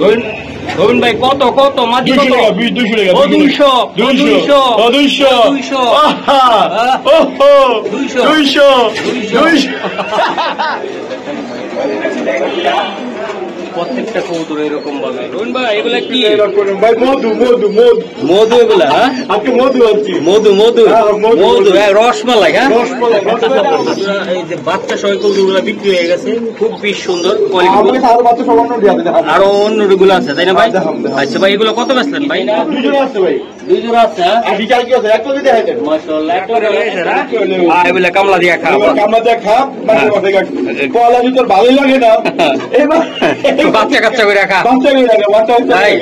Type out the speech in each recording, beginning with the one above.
রবিন ভাই কত কত মাঝি কত? 200 টাকা 200 200 200 প্রত্যেকটা কবুতর এরকম ভাবে। রবিন ভাই এগুলা কি ভাই? মধু মধু মধু মধু এগুলা? হ্যাঁ আজকে মধু আনছি। মধু মধু মধু রসমালাই। হ্যাঁ রসমালাই এই যে বাচ্চা সবাই কবুতরগুলা বিক্রি হয়ে গেছে, খুব বেশ সুন্দর কোয়ালিটি। আরো অন্য গুলো আছে তাই না ভাই? আচ্ছা ভাই এগুলো কত বেচলেন ভাই? না 2 জোড়া আছে ভাই, 2 জোড়া আছে। আর ডিজাইন কি আছে? একটা যদি দেখাইতেন মাশাআল্লাহ। একটা রয়েছে না এগুলা কামলা দিয়া খা, কামলা দিয়া খা, মানে কথা কলা যদি তোর ভালোই লাগে না এবার বাচ্চা কাচ্চা করে রাখা, বাচ্চা করে রাখা, বাচ্চা ভাই।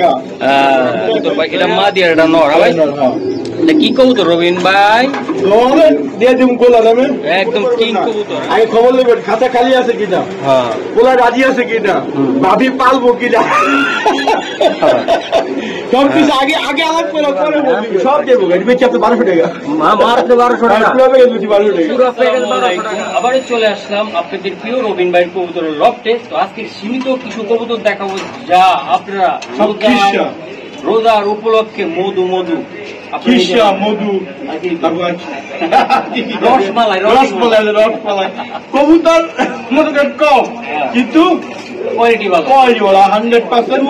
তোর ভাই এটা মা দিয়ে এটা নর ভাই। এটা কি কবুতর রবিন ভাই? দিয়ে দিম গোলা নামে একদম কিং কবুতর। আগে খবর নেবেন খাতা খালি আছে কিনা, গোলা রাজি আছে কিনা, ভাবি পালবো কিনা, সব কিছু আগে আগে আলাপ করে পরে বলবি। সব দেবো বেচি আপনি 1200 টাকা, মাত্র 1200 টাকা, পুরো প্যাকেজ বেচি 1200 টাকা, পুরো প্যাকেজ 1200 টাকা। আবার চলে আসলাম আপনাদের প্রিয় রবিন ভাইয়ের কবুতরের লফটে। তো আজকে সীমিত কিছু কবুতর দেখাবো যা আপনারা রোজার উপলক্ষে মধু মধু মধু রসমালাই রসমালাই রসমালাই কবুতর মধু কম কিন্তু কোয়ালিটি ভালো, 100%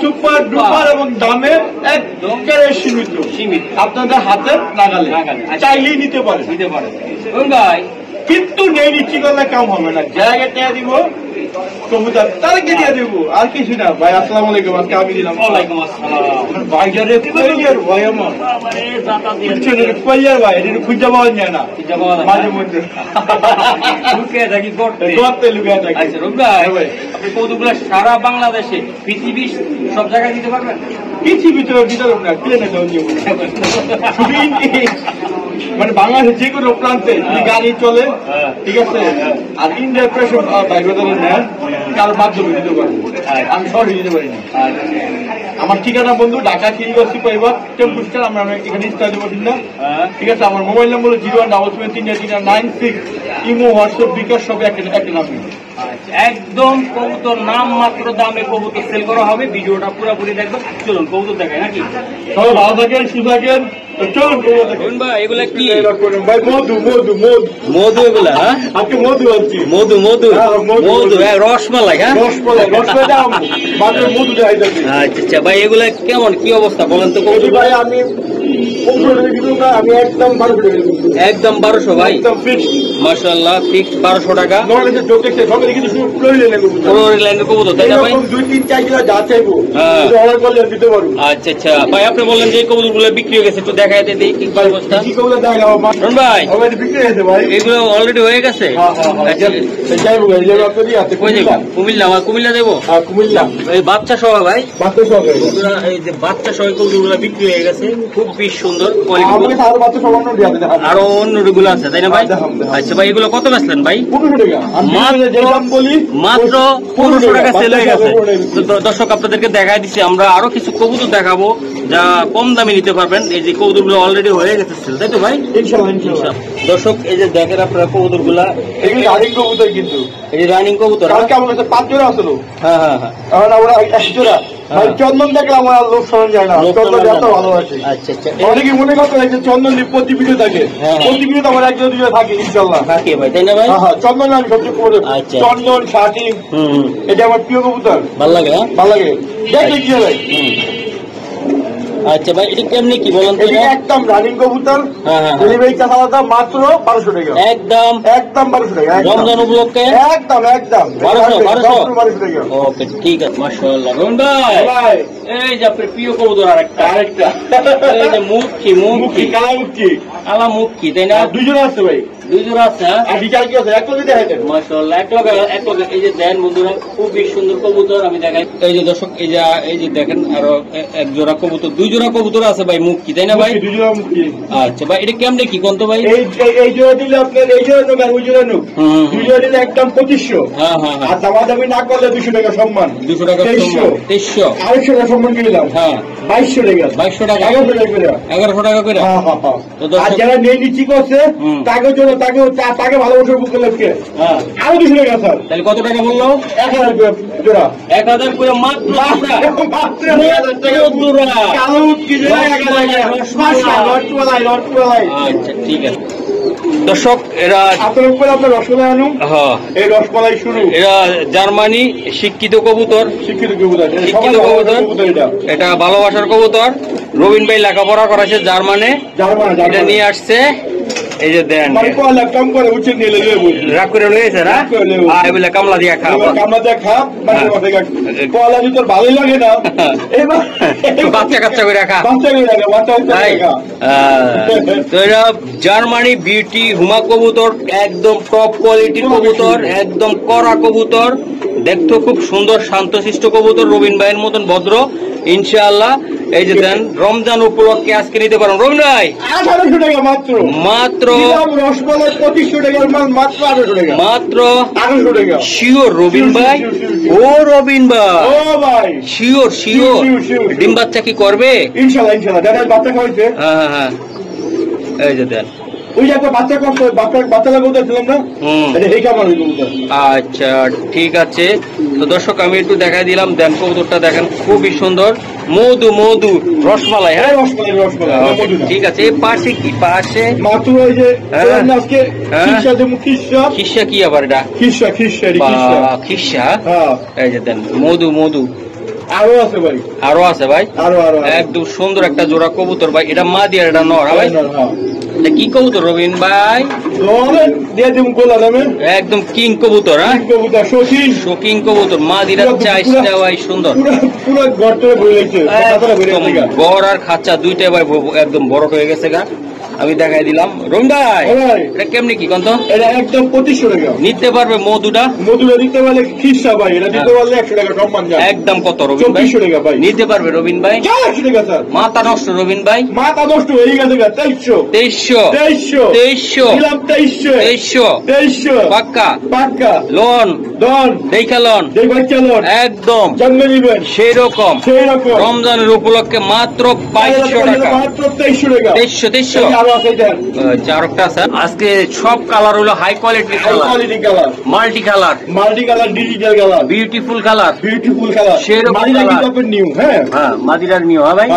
সুপার ডুপার এবং দামে একদম সীমিত আপনাদের হাতের নাগালে, চাইলেই নিতে পারে ভাই। কিন্তু নেই নিচ্ছি করলে কাম হবে না, জায়গাটা দিব কবুতর তারকে দিয়ে দেবো আর কিছু না। ভাই আসসালামু আলাইকুম, আজকে আমি দিলাম। ওয়ালাইকুম আসসালাম ভাই যারে ভাই আমার ভাই এটা খুঁজে পাওয়া যায় না, মাঝে মধ্যে লুকিয়ে থাকি করতে লুকিয়ে থাকি। আচ্ছা রবি ভাই আপনি কৌতুকগুলো সারা বাংলাদেশে পৃথিবী সব জায়গায় দিতে পারবেন? পৃথিবীতে ভিতরে না প্লেনে মানে বাংলাদেশের যে কোনো প্রান্তে গাড়ি চলে, ঠিক আছে। আর ইন্ডিয়ার প্রেশার বাইরে নেন কারোর মাধ্যমে দিতে পারি, আমি সরাসরি দিতে পারি না। আমার ঠিকানা বন্ধু ঢাকা ইউনিভার্সিটি পাইবা টেম্পু স্টার, আমরা এখানে স্টার দেবো না, ঠিক আছে। আমার মোবাইল নাম্বার 017739396, ইমো হোয়াটসঅ্যাপ বিকাশ সব একটা নাম। একদম কবুতর নাম মাত্র দামে কবুতর সেল করা হবে। ভিডিওটা পুরোপুরি দেখবেন। চলুন কবুতর দেখায় নাকি? সবাই ভালো থাকেন, সুস্থ থাকেন। চলুন ভাই এগুলা কি ভাই? মধু মধু মধু মধু এগুলা? হ্যাঁ আজকে মধু আনছি। মধু মধু মধু রসমালাই। হ্যাঁ রসমালাই মধু দেখাইতেছি। আচ্ছা আচ্ছা ভাই এগুলা কেমন কি অবস্থা বলেন তো? ভাই আমি একদম 1200 টাকা, একদম 1200 ভাই, মাশাআল্লাহ ফিক্সড 1200 টাকা। কবুতর তাই না ভাই? 2-3-4 কিলো যা চাইবো অর্ডার করলে দিতে পারবো। আচ্ছা আচ্ছা ভাই আপনি বললেন যে কবুতর গুলো বিক্রি হয়ে গেছে, একটু দেখাইতে দিই কি অবস্থা। কি কবুতর দেখাবো ভাই? বিক্রি হয়েছে ভাই, এগুলো অলরেডি হয়ে গেছে। কুমিল্লা? আমার কুমিল্লা দেবো, কুমিল্লা এই বাচ্চা সহ ভাই, বাচ্চা সহ এই যে বাচ্চা সহ কবুতর গুলো বিক্রি হয়ে গেছে, খুব বেশ সুন্দর কোয়ালিটি। আরো অন্য গুলো আছে তাই না ভাই? আচ্ছা ভাই এগুলো কত বেচলেন ভাই? 1500 টাকা, মাত্র 1500 টাকা সেল হয়ে গেছে। দর্শক আপনাদেরকে দেখাই দিচ্ছি, আমরা আরো কিছু কবুতর দেখাবো যা কম দামে নিতে পারবেন। এই যে কবুতর গুলো অলরেডি হয়ে গেছে সেল, তাই তো ভাই? ইনশাআল্লাহ। দর্শক এই যে দেখেন আপনারা কবুতর গুলা, এগুলো রানিং কবুতর, কিন্তু এই রানিং কবুতর। কালকে আমার কাছে 5 জোড়া আসলো। হ্যাঁ হ্যাঁ হ্যাঁ, এখন আমরা 1 জোড়া ভাই চন্দন দেখলে আমার লোক সরঞ্জাম যায় না, চন্দন এত ভালোবাসে। আচ্ছা আচ্ছা অনেকে মনে করতে যে চন্দন প্রতি ভিডিও থাকে, প্রতি ভিডিও আমার 1-2 ভিডিও থাকে ইনশাআল্লাহ থাকে ভাই, তাই না ভাই? হ্যাঁ চন্দন আমি সবচেয়ে কবুতর, চন্দন শাটি এটা আমার প্রিয় কবুতর, ভালো লাগে। ভালো লাগে দেখে কি ভাই। আচ্ছা ভাই এটা কেমনি কি বলেন তো? একদম রানিং কবুতর, ডেলিভারি চার্জ আলাদা, মাত্র 1200 টাকা, একদম 1200 টাকা রমজান উপলক্ষে, একদম 1200 টাকা। ওকে ঠিক আছে, মাশাআল্লাহ। রমন ভাই এই যে আপনার প্রিয় কবুতর আরেকটা এই যে মুখী কালা মুখী তাই না? 2 জোড়া আছে ভাই, 2 জোড়া আছে। আর ডিজাইন কি আছে? এক লগে দেখাইতেন মাশাআল্লাহ, এক লগে এই যে দেন বন্ধুরা, খুবই সুন্দর কবুতর। আমি দেখাই এই যে দর্শক, এই যে দেখেন আরো এক জোড়া কবুতর, 2 জোড়া কবুতর আছে ভাই মুখী তাই না ভাই? 2 জোড়া মুখী। আচ্ছা ভাই এটা কেমনে কি কোন তো ভাই? এই জোড়া দিলে আপনার এই জোড়া নেব আর ওই জোড়া নেব, 2 জোড়া দিলে একদম 2500। হ্যাঁ হ্যাঁ হ্যাঁ, আর দামাদামি না করলে 200 টাকা সম্মান, 200 টাকা 2300 200 টাকা সম্মান দিয়ে দিলাম। হ্যাঁ 2200 টাকা, 2200 টাকা, 1100 টাকা করে, 1100 টাকা করে। আর যারা নেই নিচ্ছি করছে তাকে জন্য তাকে ভালোবাসার বুক করলে আরো 200 টাকা স্যার। তাহলে কত টাকা বললো? 1000 টাকা জোড়া। 1000 করে মাত্র মাত্র 1000 টাকা জোড়া। কালো কি জোড়া 1000 টাকা। রসমালাই। আচ্ছা ঠিক আছে দর্শক, এরা আপনার উপরে আপনার রসমালাই আনুন। হ্যাঁ, এই রসমালাই শুরু। এরা জার্মানি শিক্ষিত কবুতর, শিক্ষিত কবুতর। শিক্ষিত কবুতর, এটা ভালোবাসার কবুতর। রবিন ভাই লেখাপড়া করেছে জার্মানে, এটা নিয়ে আসছে। এই যে দেন কম করে উঠে নিয়ে রাগ করে লয়েছে না, বলে কামলা দিয়া খা, কামলা দিয়া খা। পয়লা যদি তোর ভালোই লাগে না, বাচ্চা কাচ্চা করে রাখা, বাচ্চা করে রাখা, বাচ্চা তো এরা জার্মানি বিউটি হুমা কবুতর, একদম টপ কোয়ালিটির কবুতর, একদম কড়া কবুতর। দেখতো খুব সুন্দর শান্তশিষ্ট কবুতর, রবিন ভাইয়ের মতন ভদ্র ইনশাআল্লাহ। এই যে দেন রমজান উপলক্ষে আজকে নিতে পারেন রবিন ভাই 1800 টাকা মাত্র। মাত্র রসমালাই 2500 টাকার মাল মাত্র 1800 টাকা, মাত্র 1800 টাকা। শিওর রবিন ভাই? ও রবিন ভাই, ও ভাই শিওর শিওর। ডিম বাচ্চা কি করবে? ইনশাআল্লাহ ইনশাআল্লাহ। দাদা বাচ্চা খাওয়াইছে। হ্যাঁ হ্যাঁ, এই যে দেন ওই যে একটা বাচ্চা করতে বাচ্চা লাগাতে ছিলাম না, এই কামার হইতো। আচ্ছা ঠিক আছে, তো দর্শক আমি একটু দেখাই দিলাম। দেন কবুতরটা দেখেন, খুবই সুন্দর, মধু মধু রসমালাই। হ্যাঁ রসমালাই রসমালাই। ঠিক আছে। এই পাশে কি? পাশে মাত্র ওই যে আজকে খিসা দেবো। খিসা খিসা কি আবার এটা? খিসা খিসা খিসা। হ্যাঁ এই যে দেন মধু মধু। আরো আছে ভাই, আরো আছে ভাই, আরো আরো একদম সুন্দর একটা জোড়া কবুতর ভাই। এটা মা দিয়ে, এটা নর ভাই। এটা কি কবুতর রবিন ভাই? দিয়ে দেবো গোলা নামে, একদম কিং কবুতর। হ্যাঁ কবুতর শৌখিন, শৌখিন কবুতর। মা দিরা চাইটা ভাই সুন্দর, পুরো গর্তে ভরে গেছে। গড় আর খাঁচা দুইটাই ভাই একদম বড় হয়ে গেছে গা। আমি দেখাই দিলাম রবিন ভাই। এটা কেমনি কি কন্ত? এটা একদম 2500 টাকা নিতে পারবে। মধুটা দিতে পারলে খিসা ভাই, এটা দিতে পারলে 100 টাকা সম্মান যায়। একদম কত রবিন ভাই? 2400 টাকা ভাই নিতে পারবে রবিন ভাই? 100 টাকা স্যার। মাথা নষ্ট রবিন ভাই, মাথা নষ্ট হয়ে গেছে। 2300 পাক্কা পাক্কা লোন দন দেখা লোন একদম জন্মে নিবেন সেই রকম রমজানের উপলক্ষে মাত্র 2200 টাকা, মাত্র 2300 টাকা। 2300 আরো আছে দেন। চারটা আছে আজকে। সব কালার হলো high quality colour, multi colour, digital colour, beautiful colour সেরকম নিউ। হ্যাঁ মাদিরার নিউ। হ্যাঁ ভাই।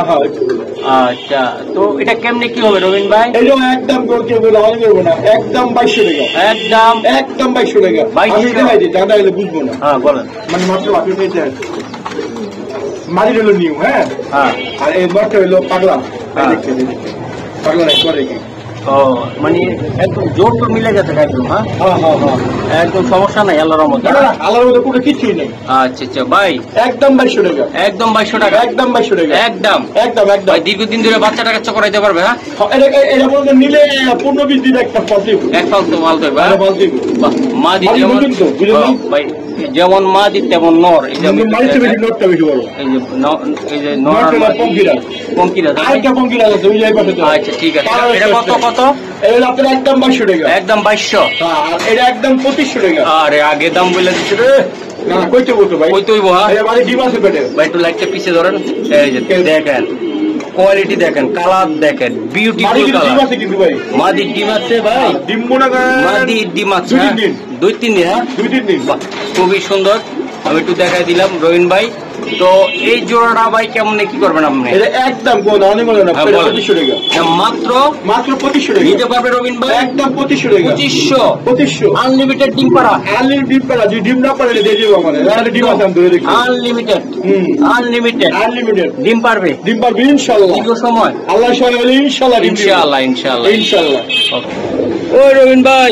আচ্ছা, তো এটা কেমনে কি হবে রবিন ভাই? এটা একদম একদম 2200 টাকা। একদম 2200 টাকা। আমি দেখাই দিই, জানা হলে বুঝবো না। হ্যাঁ বলেন। মানে মাত্র মাদির হলো নিউ। হ্যাঁ আর এই মাত্র হলো পাগলা। পাগলা করে কি? ও মানে একদম জোর তো মিলে গেছে একদম। হ্যাঁ একদম সমস্যা নাই আল্লাহর রহমতে। আল্লাহর মধ্যে কোনো কিছুই নেই। আচ্ছা আচ্ছা ভাই, একদম 2200 টাকা। একদম 2200 টাকা। একদম 2200 টাকা। একদম একদম একদম ভাই, দীর্ঘদিন ধরে বাচ্চা টাকা করাইতে পারবে? হ্যাঁ এটা বলতে নিলে 15-20 দিন একটা পজিটিভ এক ফালতু মাল দেবে। মা দি যেমন ভাই, যেমন মা দি তেমন নর। এই যে নটটা বেশি বড়। এই যে নর পঙ্কিরা। আচ্ছা ঠিক আছে। এটা কত কত? এটা আপনার একদম 2200 টাকা। একদম 2200। আর এটা একদম 2500 টাকা। আরে আগে দাম বলে দিচ্ছে রে। না কইতে বলতো ভাই, কইতেই বহা মানে ডিম আছে পেটে ভাই। একটু লাইটটা পিছিয়ে ধরেন। এই যে দেখেন কোয়ালিটি, দেখেন কালার, দেখেন বিউটিফুল কালার। মাদির ডিম আছে ভাই, ডিম মনে করেন মাদির ডিম আছে 2-3 দিন। হ্যাঁ 2-3 দিন। খুবই সুন্দর। আমি একটু দেখাই দিলাম রবিন ভাই। তো এই জোড়াটা ভাই কেমন কি করবেন আপনি? এটা একদম অনেক বলে না, 2500 টাকা মাত্র 2500 টাকা নিতে পারবে রবিন ভাই। একদম 2500 টাকা। 2500 আনলিমিটেড ডিম পাড়া। ডিম পাড়া যদি ডিম না পারে দিয়ে দেবো আমাদের। ডিম আছে আমি ধরে দেখি। আনলিমিটেড ডিম পারবে ইনশাআল্লাহ। দীর্ঘ সময় আল্লাহ সহায় ইনশাআল্লাহ। ওই রবিন ভাই,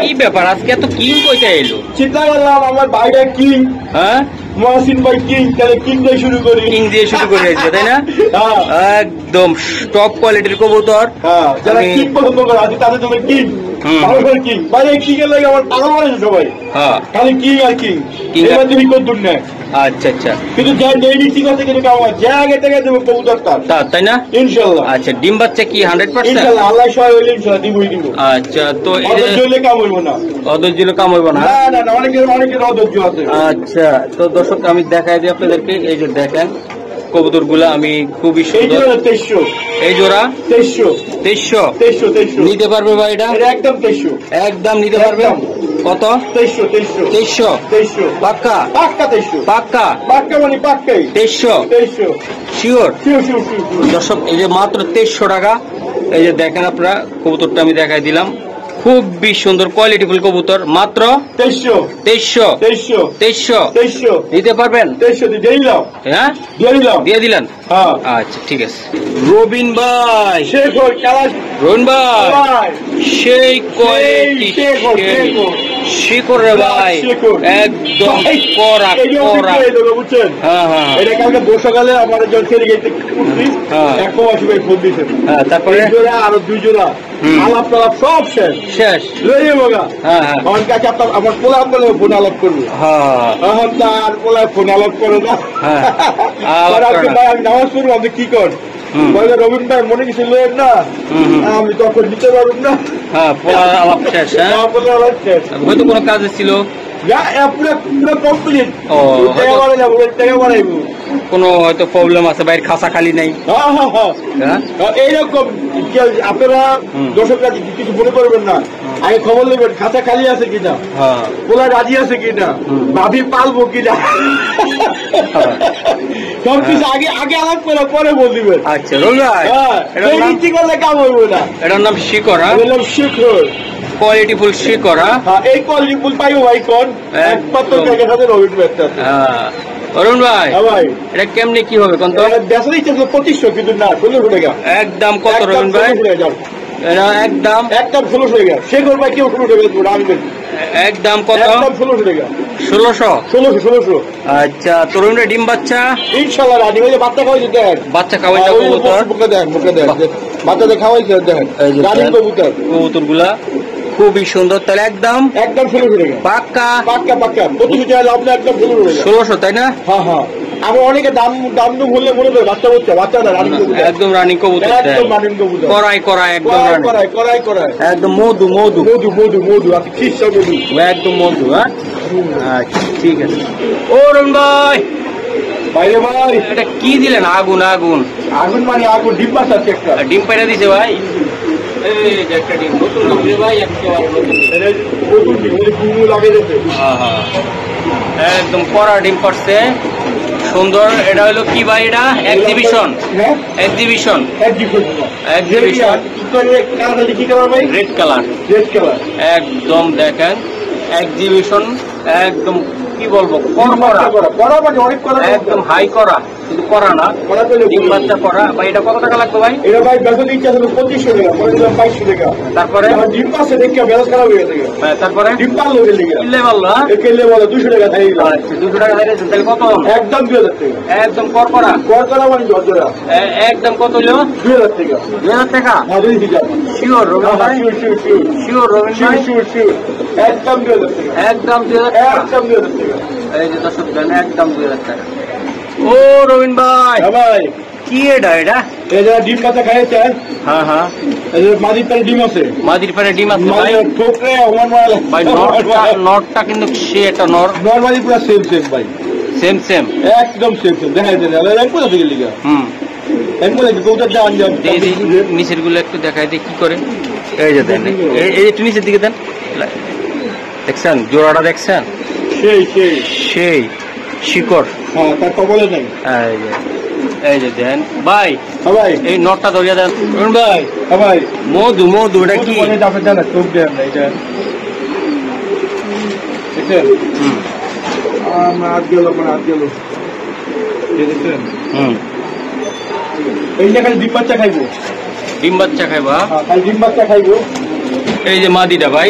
কি ব্যাপার আজকে এত কিং কইতে এলো? চিন্তা করলাম আমার ভাইটা কিং। হ্যাঁ মহসিন ভাই কিং, তাহলে কিং দিয়ে শুরু করি। কিং দিয়ে শুরু করে দিয়েছে তাই না? একদম টপ কোয়ালিটির কবুতর। যারা কিং পছন্দ করে আছে তাদের জন্য কিং। কিং ভাই, এই কিং এর লাগে আমার পাগল হয়েছে সবাই। খালি কিং আর কিং। এবার তুমি কোন দূর নেয়। আচ্ছা আচ্ছা, কিন্তু যা ডেইলি ঠিক আছে, কিন্তু কাম যা আগে থেকে দেবো কবুতর তাই না? ইনশাআল্লাহ। আচ্ছা, ডিম বাচ্চা কি 100%? ইনশাআল্লাহ, আল্লাহ সহায় হইলে ইনশাআল্লাহ দিবই দিব। আচ্ছা, তো অধৈর্য কাম হইব না। অধৈর্য কাম হইব না? না না, অনেকের অধৈর্য আছে। আচ্ছা, তো দর্শক আমি দেখাই দিই আপনাদেরকে। এই যে দেখেন কবুতর গুলা আমি খুবই সুন্দর। এই জোড়া 2300 নিতে পারবে ভাই? এটা একদম 2300 একদম নিতে পারবে। কত? 2300 পাক্কা? পাক্কা 2300 পাক্কা পাক্কা মানে পাক্কাই 2300 শিওর? দর্শক এই যে মাত্র 2300 টাকা। এই যে দেখেন আপনারা কবুতরটা আমি দেখাই দিলাম, খুবই সুন্দর কোয়ালিটিফুল কবুতর, মাত্র 2300 নিতে পারবেন? 2300 দিয়ে দিলাম। হ্যাঁ দিয়ে দিলেন। আচ্ছা ঠিক আছে। রবিন ভাই, রবিন ভাই সেই কোয়ালিটি শিকড় রে ভাই, একদম কড়া কড়া। বুঝছেন? হ্যাঁ এটা কালকে বর্ষাকালে আমার একজন ছেলে গেছে কুর্তি 180 ভাই ফোন দিয়েছেন। তারপরে জোড়া আরো 2 জোড়া আলাপ টালাপ সব শেষ লইয়ে বগা। আমার কাছে আমার পোলা বলে ফোন আলাপ করবো। এখন তার পোলা ফোন আলাপ করে না। ভাই আমি নামাজ পড়বো, আপনি কি কর? রবীন ভাই মনে কিছু লেন না, আমি তখন দিতে পারব না। পোলা আলাপ শেষ। হয়তো কোনো কাজে ছিল, কোনো হয়তো প্রবলেম আছে, বাইরের খাসা খালি নাই। এইরকম আপনারা দর্শকরা কিছু মনে করবেন না, আগে খবর নেবেন খাতা খালি আছে কিনা, পোলা রাজি আছে কিনা, ভাবি পালবো কিনা, সবকিছু আগে আগে আলাপ করে পরে বল দিবেন। আচ্ছা করলে কাম হইব না। এটার নাম শিকড়। শিকড় কোয়ালিটিফুল শিকড়। এই কোয়ালিটিফুল পাইবো ভাই কোন একমাত্র জায়গার সাথে রবিন অরুণ ভাই, এটা কেমনি কি হবে কোন? বেচা দিচ্ছে 2500 কিন্তু না 1600 টাকা একদম। কত রবিন ভাই? এটা একদম 1600 টাকা। শেখর ভাই কেউ 1600 টাকা আমি একদম। কত? 1600 টাকা। 1600। আচ্ছা তরুণ ডিম বাচ্চা ইনশাআল্লাহ রাজি হয়ে বাচ্চা খাওয়াইছে। দেখেন বাচ্চা খাওয়াইছে কবুতর, মুখে দেখ বাচ্চাদের খাওয়াইছে। দেখেন রানী কবুতর গুলা খুবই সুন্দর। তাহলে একদম 1600 টাকা। পাক্কা পাক্কা পাক্কা 2500 টাকা আপনি একদম 1600 তাই না? হ্যাঁ আমি অনেকে দাম বললে মনে করে বাচ্চা বলছে, বাচ্চা না রানী কবুতর, একদম রানী কবুতর, একদম রানী কবুতর, করাই একদম করাই একদম মধু আপনি কি সব মধু, একদম মধু। আচ্ছা ঠিক আছে। ও রুন ভাই, ভাই এটা কি দিলেন? আগুন মানে আগুন। ডিম পাশা আছে, একটা ডিম পাইরা দিছে ভাই। এই যে একটা ডিম নতুন দিছে ভাই, নতুন ডিম লাগিয়ে দিয়েছে। একদম কড়া ডিম পারছে, সুন্দর। এটা হলো কি ভাই? এটা এক্সিবিশন রেড কালার একদম। দেখেন এক্সিবিশন একদম কি বলবো, একদম হাই করা, কিন্তু করা না, ডিম বাচ্চা করা। ভাই এটা কত টাকা লাগবে ভাই? এটা ভাই বেতন দিচ্ছে 2500 টাকা, 2200 টাকা। তারপরে ডিম পাশে দেখে বেলাস খারাপ হয়ে গেছে। তারপরে ডিম পারলো কিনলে পারলো, কিনলে বলো 200 টাকা থাকি। আচ্ছা 200 টাকা থাকি। তাহলে কত? একদম 2000 টাকা। একদম করকরা মানে জর্জরা। একদম কত হলো? 2000 টাকা। 2000 টাকা শিওর রবিন ভাই? শিওর রবিন ভাই? শিওর একদম 2000 টাকা। একদম 2000 টাকা। একদম 2000 টাকা। এই যে দর্শক দেন, একদম 2000 টাকা। ও রবিন ভাই, কি এটা? এটা ডিম পাতা খাইছে। হ্যাঁ মাদির পারে ডিম আছে। ভাই নটটা কিন্তু সে একটা নর্মালি পুরো সেম ভাই, সেম একদম সেম দেখা যায়। কোথা থেকে লিখা? নিচের গুলো একটু দেখাই দিই কি করে। এই যে দেন, এই একটু নিচের দিকে দেন, দেখছেন জোড়াটা? দেখছেন সেই শিকড়। তার কবলে নাই। এই যে দেন ভাই, এই নটটা ধরিয়া দেন ভাই। মধু এটা কি? চোখ দেন এটা হাত গেল। এইটা খালি ডিম বাচ্চা খাইবো। ডিম বাচ্চা খাইবো। এই যে মাদিটা ভাই,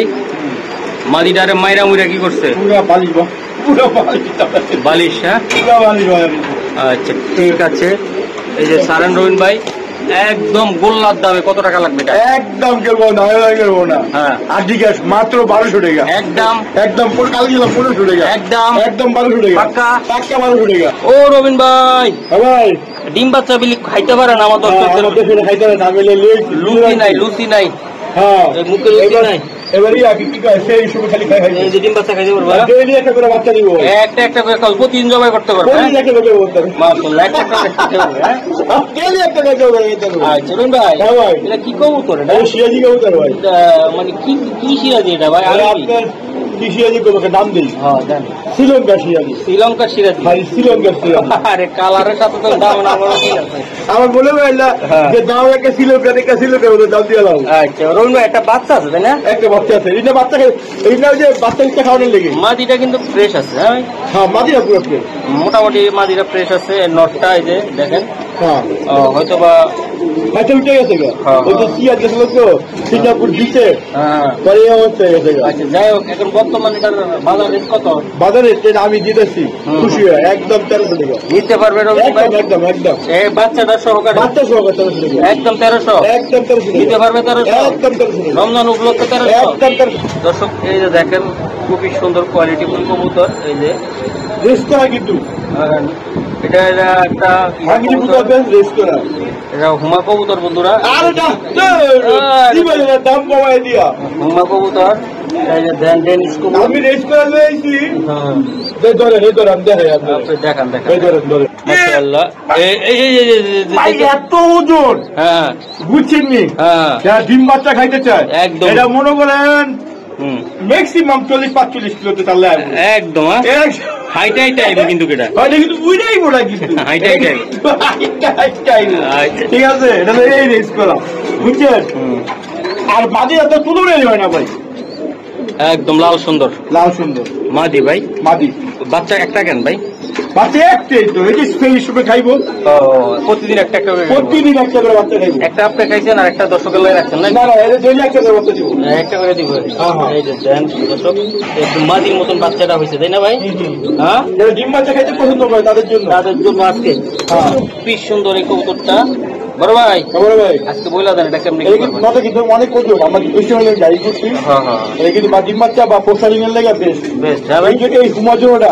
মাদিটারে মাইরা মুইরা কি করছে? বালিশ। আচ্ছা ঠিক আছে। এই যে সারেন রবিন ভাই, একদম গোল্লার দামে কত টাকা লাগবে? একদম কেবো না। হ্যাঁ আর ঠিক আছে, মাত্র 1200 টাকা। একদম কাল গেলাম 1500 টাকা। একদম 1200 টাকা। পাক্কা 1200 টাকা। ও রবিন ভাই, ডিম বাচ্চা বিলি খাইতে পারেন? আমার দর্শকদের খাইতে পারেন। লুচি নাই। হ্যাঁ মুখে লুচি নাই। এবারে কি কয় সেই হিসেবে খালি খাই খাই এই যে ডিম বাচ্চা খাইতে পারবো ডেইলি একটা করে বাচ্চা দিব একটা একটা করে খাও প্রতিদিন জবাই করতে পারবো ডেইলি একটা করে বলতে মাশাআল্লাহ একটা একটা করে খেতে পারবে হ্যাঁ ডেইলি একটা করে বলতে আচ্ছা রুন ভাই হ্যাঁ ভাই এটা কি কবুতর এটা সিরাজি কবুতর ভাই এটা মানে কি কি সিরাজি এটা ভাই আরে আরবি আপনার কি সিরাজি কবুতর নাম দেই হ্যাঁ জানি শ্রীলঙ্কা সিরাজি শ্রীলঙ্কার সিরাজি ভাই শ্রীলঙ্কার সিরাজি আরে কালারের সাথে তো দাম না বড় ঠিক আছে আমার বলে ভাইলা যে দাও একটা শ্রীলঙ্কা থেকে শ্রীলঙ্কা ওদের দাম দিয়ে দাও আচ্ছা রুন ভাই একটা বাচ্চা আছে তাই না একটা বাচ্চা আছে এটা বাচ্চা এইটা যে বাচ্চা ইচ্ছা খাওয়ানোর লেগে মাদিটা কিন্তু ফ্রেশ আছে হ্যাঁ ভাই? হ্যাঁ মাদিরা পুরো ফ্রেশ মোটামুটি মাদিরা ফ্রেশ আছে নটটা এই যে দেখেন হ্যাঁ হয়তো বা বাচ্চা উঠে গেছে গা হ্যাঁ, ওই যে সিয়া গেছিল তো সিঙ্গাপুর দিচ্ছে হ্যাঁ পরে এই অবস্থা হয়ে গেছে গা আচ্ছা যাই হোক এখন বর্তমানে এটার বাজার রেট কত বাজারে যেটা আমি দিতেছি খুশি হয় একদম 1300 টাকা নিতে পারবে রবি ভাই একদম একদম একদম এই বাচ্চাটা সহকারে বাচ্চা সহ 1300 টাকা একদম 1300 একদম 1300 নিতে টাকা পারবে 1300 একদম 1300 টাকা রমজান উপলক্ষে 1300 একদম 1300 দর্শক এই যে দেখেন খুবই সুন্দর কোয়ালিটি ফুল কবুতর এই যে রেস্তোরাঁ কিন্তু এটা একটা ভাঙিনি পুরো বেশ রেস্তোরাঁ এটা হুমা কবুতর বন্ধুরা আরে না দিবালে দাম কমায় দিয়া হুমা কবুতর এই যে ডেনিশ কবুতর আমি রেস্তোরাঁ লইছি হ্যাঁ ধরে আমি দেখে আপনি দেখান দেখান এই ধরে মাশাআল্লাহ ভাই এত ওজন হ্যাঁ বুঝছেন নি হ্যাঁ যারা ডিম বাচ্চা খাইতে চায় একদম। এটা মনে করেন হুম ম্যাক্সিমাম 40-45 কিলোতে চাললে একদম হাইটাই টাইম কিন্তু এটা হয়তো কিন্তু উইটাই বলা কিন্তু হাইটাই টাইম আচ্ছা ঠিক আছে এটা তো এই রেস করা বুঝছেন হুম, আর বাদে এত তুলনে হয় না ভাই একদম লাল সুন্দর লাল সুন্দর মাদি ভাই মাদি বাচ্চা একটা কেন ভাই বাচ্চা একটাই তো এই যে সেই হিসেবে খাইবো ও প্রতিদিন একটা একটা করে খাবো। প্রতিদিন একটা করে বাচ্চা খাইবো একটা আপনি খাইছেন আর একটা দর্শকের লাগে রাখছেন না না না এটা ডেইলি একটা করে বাচ্চা দিব একটা করে দিব হ্যাঁ, হ্যাঁ। এই যে দেন দর্শক একটু মাদির মতন বাচ্চাটা হয়েছে তাই না ভাই হ্যাঁ যারা ডিম বাচ্চা খাইতে পছন্দ করে তাদের জন্য তাদের জন্য আজকে হ্যাঁ। খুবই সুন্দর এই কবুতরটা বড় ভাই খবর ভাই আজকে বইলা দেন এটা কেমনি এই কি কিন্তু করবেন? নটা কিন্তু অনেক ওজন আমরা বেশি হলে গাড়ি করছি হ্যাঁ হ্যাঁ এটা কিন্তু বা ডিম বাচ্চা বা পোষারিং এর লেগে বেশ বেস্ট হ্যাঁ ভাই এই যে এই হুমাজনটা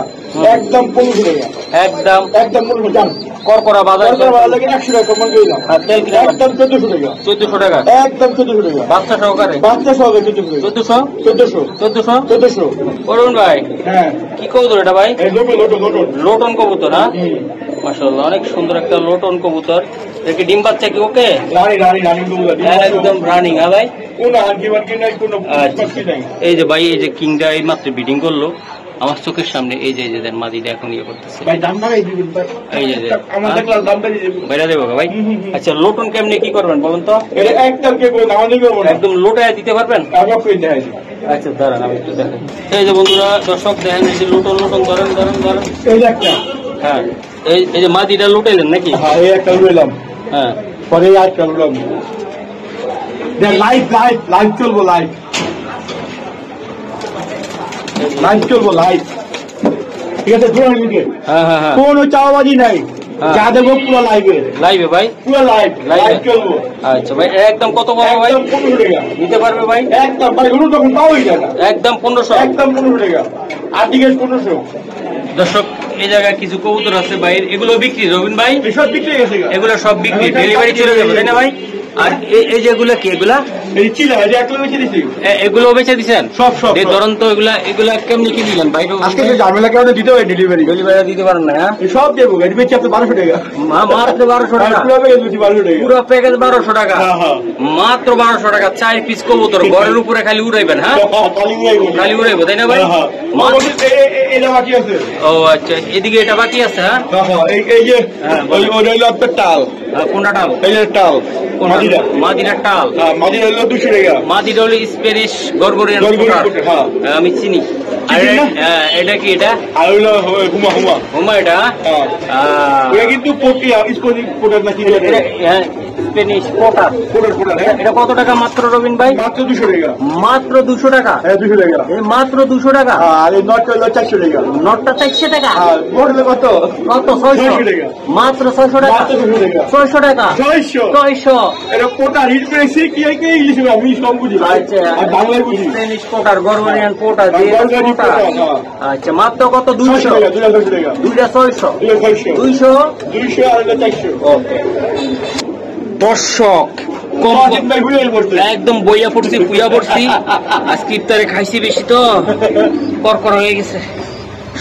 একদম 15 টাকা একদম একদম 15 টাকা করকরা বাজার দরকার ভালো লাগে 100 টাকা কমান করে দাও আর তেল কিনা একদম 1400 টাকা 1400 টাকা একদম 1400 টাকা বাচ্চা সহকারে বাচ্চা সহ 1400 টাকা 1400 1400 1400 অরুণ ভাই হ্যাঁ কি কবুতর এটা ভাই এই লোটো লোটন কবুতর হ্যাঁ মাশাআল্লাহ অনেক সুন্দর একটা লোটন কবুতর দেখি ডিম বাচ্চা কি ওকে রানী গুলো একদম রানিং হ্যাঁ ভাই কোন হাঙ্গিবার কি নাই কোন পাখি নাই এই যে ভাই এই যে কিংটা এই মাত্র বিডিং করলো আমার চোখের সামনে এই যে দেন মাদিটা এখন ইয়ে করতেছে ভাই দাম লাগাই দিবেন ভাই এই যে আমরা দেখলাম দামটা দিয়ে দেব বাইরে দেবো ভাই আচ্ছা লোটন কেমনে কি করবেন বলুন তো এটা একদম কে কোন আমাদের করব না একদম লোটায় দিতে পারবেন আমরা কই দেখাই দিই আচ্ছা দাঁড়ান আমি একটু দেখাই এই যে বন্ধুরা দর্শক দেখেন এই যে লোটন ধরেন এই একটা হ্যাঁ এই যে মাদিটা লুটাইলেন নাকি হ্যাঁ এই একটা লইলাম হ্যাঁ পরে এই একটা লইলাম দেখ লাইভ চলবো লাইভ চলবো লাইভ ঠিক আছে ধরে নিকে হ্যাঁ হ্যাঁ হ্যাঁ কোনো চাওয়াবাজি নাই হ্যাঁ। যা দেবো পুরো লাইভে লাইভে ভাই পুরো লাইভ চলবো আচ্ছা ভাই একদম কত পাবো ভাই একদম 15 টাকা নিতে পারবে ভাই একদম ভাই গুলো তখন পাওয়াই যায় না একদম 1500 একদম 15 টাকা আর টিকেট 1500 দর্শক এই জায়গায় কিছু কবুতর আছে ভাই এগুলো বিক্রি রবিন ভাই এসব বিক্রি হয়ে গেছে এগুলো সব বিক্রি ডেলিভারি চলে যাবে তাই না ভাই আর এই যেগুলো কি এগুলা এই চিলা এই যে একটা বেশি দিছি এগুলো বেচে দিছেন সব এই ধরুন তো এগুলা কেমনি কি দিলেন ভাই আজকে যে ঝামেলা কেমন দিতে হয় ডেলিভারি ডেলিভারি দিতে পারেন না হ্যাঁ এই সব দেবো গাড়ি বেচে আপনি 1200 টাকা মাত্র 1200 টাকা পুরো প্যাকেজ দিচ্ছি 1200 টাকা পুরো প্যাকেজ 1200 টাকা হ্যাঁ, হ্যাঁ। মাত্র 1200 টাকা 4 পিস কবুতর ঘরের উপরে খালি উড়াইবেন হ্যাঁ খালি উড়াইবো তাই না ভাই এটা বাকি আছে ও আচ্ছা এদিকে এটা বাকি আছে হ্যাঁ এই যে হ্যাঁ, ওই রইল আপনার টাল কোনটা টাল এই যে টাল মাদিরা মাদিরার টাল মাদিরা হইল 200 টাকা মাদিরা হলো স্প্যানিশ গরগরিয়ান গরগরিয়ান পোটার। হ্যাঁ। আমি চিনি আর চিনি না? এটা কি এটা আর হইল হুমা হোমা এটা হ্যাঁ ওটা কিন্তু পটিয়া স্পোর্টিং পোটার নাকি স্প্যানিশ পোটার পোটার এটা কত টাকা মাত্র রবিন ভাই মাত্র 200 টাকা মাত্র 200 টাকা হ্যাঁ 200 টাকা এই মাত্র 200 টাকা আর এই নট হইল 400 টাকা নটটা 400 টাকা আর বড়লে কত কত 600 টাকা মাত্র 600 টাকা মাত্র 200 টাকা 600 টাকা 600 এটা পোটা রিড করেছি কি ইংলিশে আমি সব বুঝি আচ্ছা আর বাংলায় বুঝি স্প্যানিশ পোটার গরগরিয়ান পোটার গরগরিয়ান পোটার, হ্যাঁ। আচ্ছা মাত্র কত 200 200 টাকা 200 টাকা দুইটা 600 200 200 200 আর 400 ওকে দর্শক একদম বইয়া পড়ছি পুয়া পড়ছি আজকে ইফতারে খাইছি বেশি তো করকর হয়ে গেছে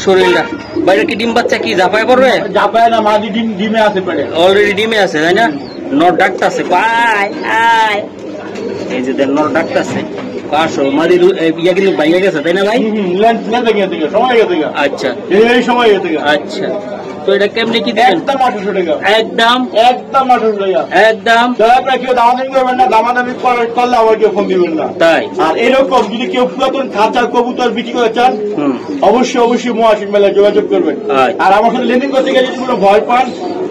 শরীরটা। বাইরে কি ডিম বাচ্চা কি ঝাপায় পড়বে? ঝাপায় না, মাদি ডিমে আছে, অলরেডি ডিমে আছে তাই না? নর ডাক্তার আছে এই যে নর ডাক্তার আছে কাশো মাদি ইয়া কিন্তু বাইরে গেছে তাই না ভাই? আচ্ছা সময় গেছে। আচ্ছা তো এটা কেমনি কি দিবেন? একদম 800 টাকা। একদম 800 টাকা একদম। আপনারা কেউ দামাদামি করবেন না, দামাদামি করলে আবার কেউ ফোন দিবেন না। তাই আর এরকম যদি কেউ পুরাতন খাঁচার কবুতর বিক্রি করে চান অবশ্যই মহাসিন মেলায় যোগাযোগ করবেন। আর আমার সাথে লেনদেন করতে গেলে যদি কোনো ভয় পান,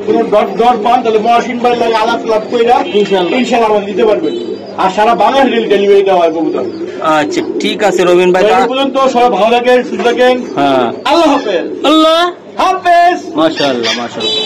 কোনো ডর পান, তাহলে মহাসিন মেলায় লাগে আলাপ করে ইনশাল্লাহ আমাদের দিতে পারবেন। আর সারা বাংলাদেশ ডেলিভারি দেওয়া হয় কবুতর। আচ্ছা ঠিক আছে রবিন ভাই, পর্যন্ত সবাই ভালো থাকেন, সুস্থ থাকেন। হ্যাঁ আল্লাহ হাফেজ। আল্লাহ হাফেজ। মাশাআল্লাহ মাশাআল্লাহ।